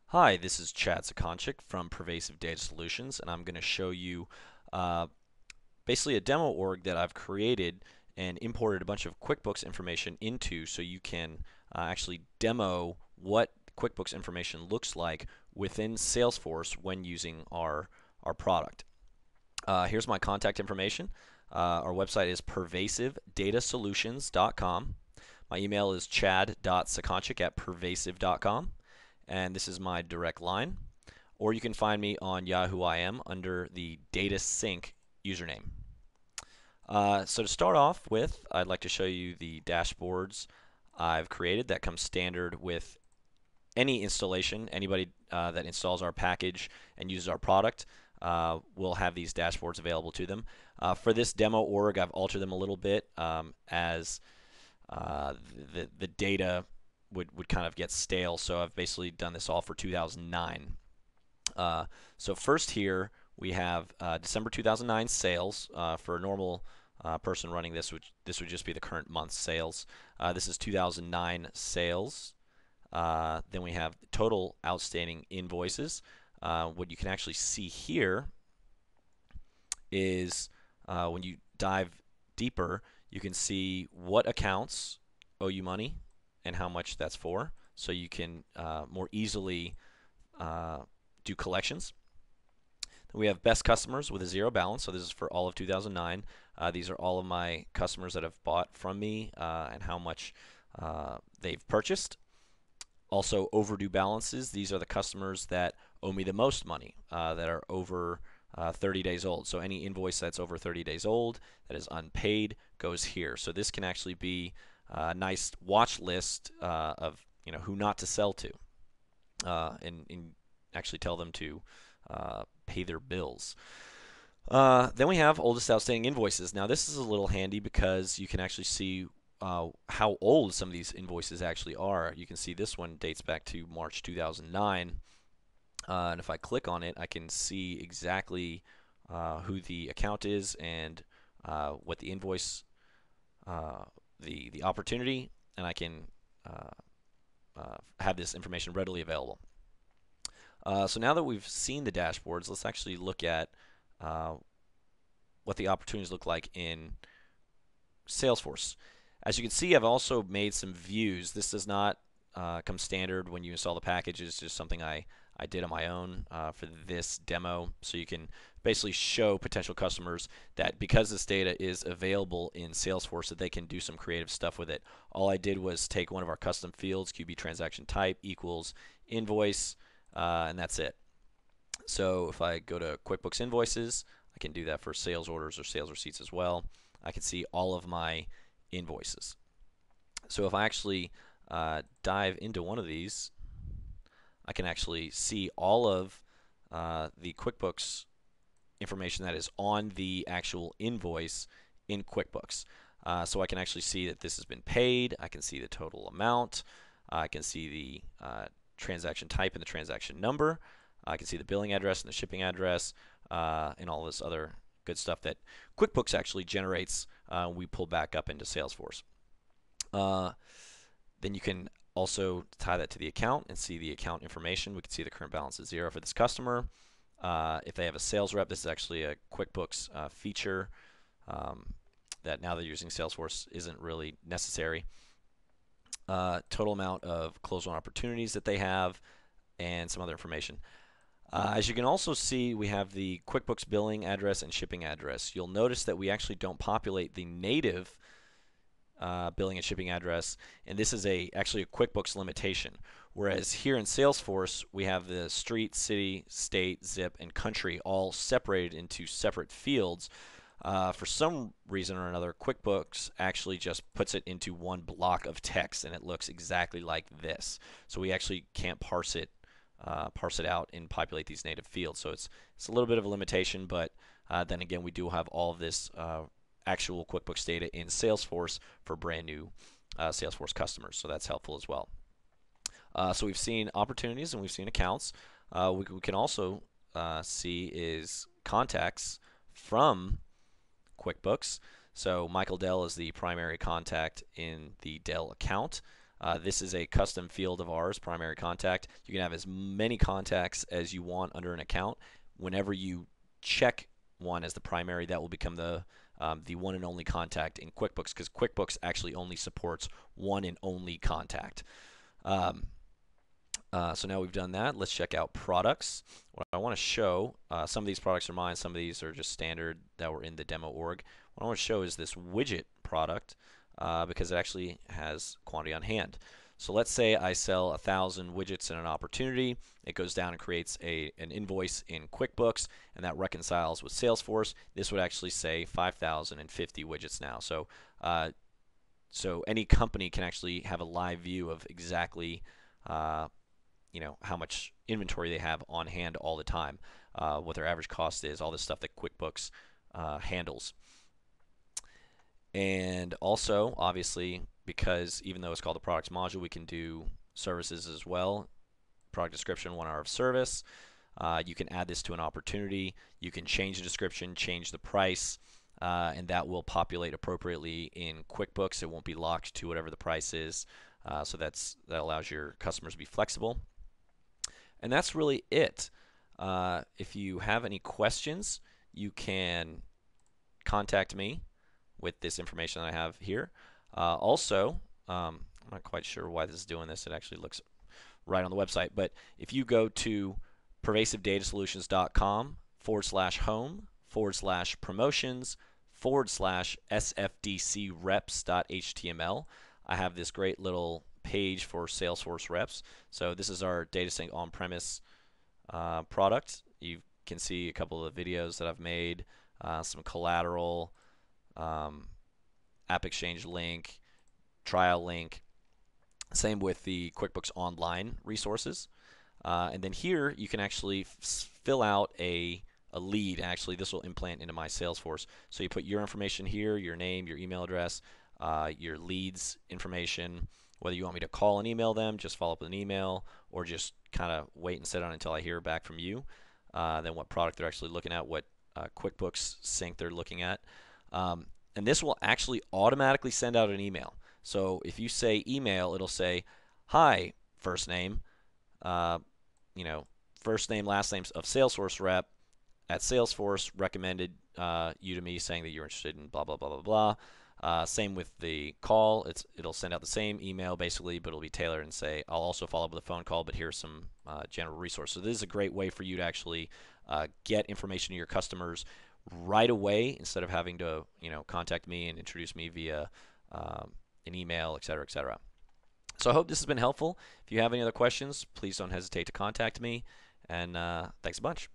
Hi, this is Chad Sakonchik from Pervasive Data Solutions, and I'm going to show you uh, basically a demo org that I've created and imported a bunch of QuickBooks information into so you can actually demo what QuickBooks information looks like within Salesforce when using our product. Here's my contact information. Our website is pervasivedatasolutions.com. My email is chad.sakonchik@pervasive.com, and this is my direct line. Or you can find me on Yahoo IM under the Data Sync username. So to start off with, I'd like to show you the dashboards I've created that come standard with any installation. Anybody that installs our package and uses our product will have these dashboards available to them. For this demo org, I've altered them a little bit as the data would kind of get stale. So I've basically done this all for 2009. So first here we have December 2009 sales for a normal person running this. This would just be the current month's sales. This is 2009 sales. Then we have total outstanding invoices. What you can actually see here is when you dive deeper, you can see what accounts owe you money and how much that's for, so you can more easily do collections. We have best customers with a zero balance, so this is for all of 2009. These are all of my customers that have bought from me and how much they've purchased. Also, overdue balances. These are the customers that owe me the most money, that are over 30 days old. So any invoice that's over 30 days old that is unpaid goes here. So this can actually be a nice watch list of who not to sell to, and actually tell them to pay their bills. Then we have oldest outstanding invoices. Now this is a little handy because you can actually see how old some of these invoices actually are. You can see this one dates back to March 2009. And if I click on it, I can see exactly who the account is and what the invoice, the opportunity, and I can have this information readily available. So now that we've seen the dashboards, let's actually look at what the opportunities look like in Salesforce. As you can see, I've also made some views. This does not come standard when you install the package. It's just something I did on my own for this demo. So you can basically show potential customers that because this data is available in Salesforce, that they can do some creative stuff with it. All I did was take one of our custom fields, QB transaction type equals invoice, and that's it. So if I go to QuickBooks invoices, I can do that for sales orders or sales receipts as well. I can see all of my invoices. So if I actually dive into one of these, I can actually see all of the QuickBooks information that is on the actual invoice in QuickBooks. So I can actually see that this has been paid. I can see the total amount. I can see the transaction type and the transaction number. I can see the billing address and the shipping address and all this other good stuff that QuickBooks actually generates when we pull back up into Salesforce. Then you can also tie that to the account and see the account information. We can see the current balance is 0 for this customer. If they have a sales rep, this is actually a QuickBooks feature that now they're using Salesforce isn't really necessary. Total amount of close-on opportunities that they have, and some other information. As you can also see, we have the QuickBooks billing address and shipping address. You'll notice that we actually don't populate the native billing and shipping address, and this is actually a QuickBooks limitation. Whereas here in Salesforce, we have the street, city, state, zip, and country all separated into separate fields. For some reason or another, QuickBooks actually just puts it into one block of text, and it looks exactly like this. So we actually can't parse it out and populate these native fields. So it's a little bit of a limitation, but then again, we do have all of this actual QuickBooks data in Salesforce for brand new Salesforce customers, so that's helpful as well. So we've seen opportunities and we've seen accounts. We can also see is contacts from QuickBooks. So Michael Dell is the primary contact in the Dell account. This is a custom field of ours, primary contact. You can have as many contacts as you want under an account. Whenever you check one as the primary, that will become the one and only contact in QuickBooks, because QuickBooks actually only supports one and only contact. Um, so now we've done that. Let's check out products. What I want to show, some of these products are mine, some of these are just standard that were in the demo org. What I want to show is this widget product because it actually has quantity on hand. So let's say I sell 1,000 widgets in an opportunity. It goes down and creates an invoice in QuickBooks, and that reconciles with Salesforce. This would actually say 5,050 widgets now. So any company can actually have a live view of exactly how much inventory they have on hand all the time, what their average cost is, all this stuff that QuickBooks handles. And also, obviously, because even though it's called the products module, we can do services as well. Product description, 1 hour of service. You can add this to an opportunity. You can change the description, change the price, and that will populate appropriately in QuickBooks. It won't be locked to whatever the price is. So that allows your customers to be flexible. And that's really it. If you have any questions, you can contact me with this information that I have here. Also, I'm not quite sure why this is doing this. It actually looks right on the website. But if you go to pervasivedatasolutions.com/home/promotions/sfdcreps.html, I have this great little page for Salesforce reps. So this is our DataSync on-premise product. You can see a couple of videos that I've made, some collateral, App Exchange link, trial link. Same with the QuickBooks Online resources. And then here you can actually fill out a lead. Actually, this will implant into my Salesforce. So you put your information here, your name, your email address, your leads information, whether you want me to call and email them, just follow up with an email, or just kind of wait and sit on until I hear back from you. Then what product they're actually looking at, what QuickBooks sync they're looking at. And this will actually automatically send out an email. So if you say email, it'll say, "Hi, first name, first name, last names of Salesforce rep at Salesforce recommended you to me, saying that you're interested in blah blah blah blah blah." Same with the call. It'll send out the same email basically, but it'll be tailored and say, "I'll also follow up with a phone call, but here's some general resources." So this is a great way for you to actually get information to your customers right away instead of having to contact me and introduce me via an email, etc., etc. So I hope this has been helpful. If you have any other questions, please don't hesitate to contact me. And thanks a bunch.